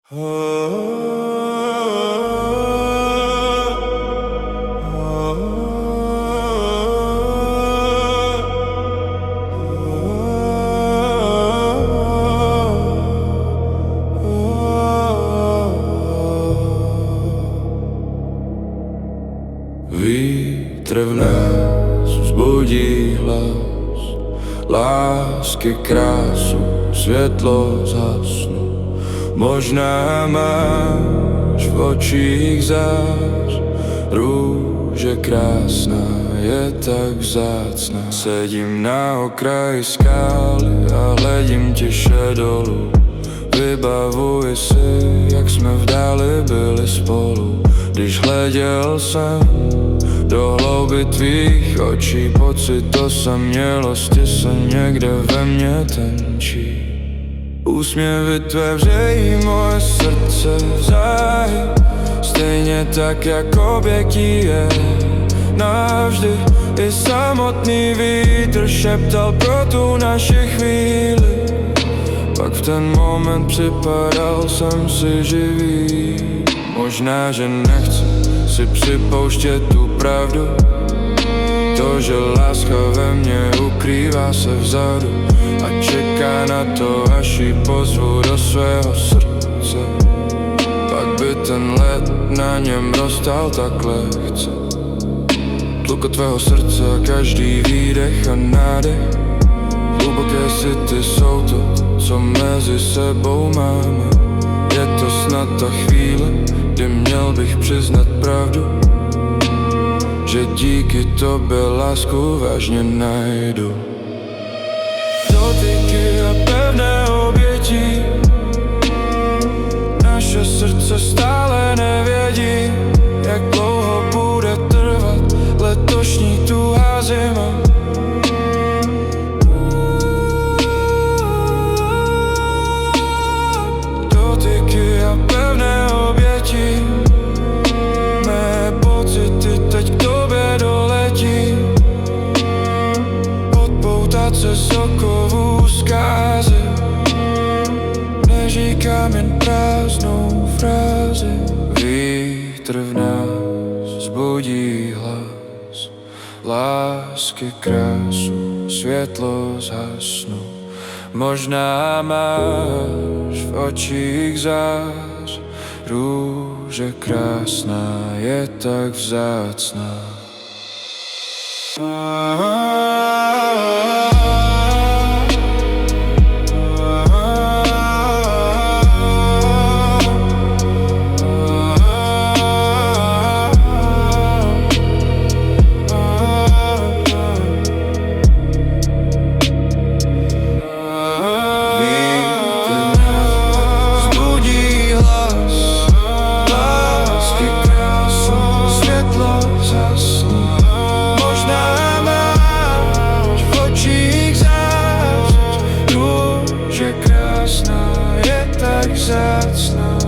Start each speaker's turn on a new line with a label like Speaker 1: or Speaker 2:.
Speaker 1: Vítr v nás vzbudí hlas, lásky krásu, světlo zhasnu. Možná máš v očích zář, růže krásná je tak vzácná. Sedím na okraji skály a hledím tiše dolů. Vybavuji si, jak jsme v dáli byli spolu. Když hleděl jsem do hlouby tvých očí, pocit osamělosti se někde ve mně tenčí. Úsměvy tvé vřejí moje srdce záhy, stejně tak jak obětí je navždy. I samotný vítr šeptal pro tu naši chvíli. Pak v ten moment připadal jsem si živý. Možná, že nechci si připouštět tu pravdu, to, že láska ve mně ukrývá se vzadu a čeká na to, až ji pozvu do svého srdce. Pak by ten led na něm roztal tak lehce. Tlukot tvého srdce a každý výdech a nádech. Hluboké city jsou to, co mezi sebou máme. Je to snad ta chvíle, kdy měl bych přiznat pravdu, že díky tobě lásku vážně najdu. Dotyky a pevné obětí, naše srdce stále nevědí, jak dlouho bude trvat letošní tuhá zima. Dotyky a pevné oběti, mé pocity teď k tobě doletí. Odpoutat se z okovů zkázy, neříkám jen prázdnou frázi. Vítr v nás vzbudí hlas, lásky krásu, světlo zhasnu. Možná máš v očích zář, růže krásná je tak vzácná. Krásná je tak vzácná.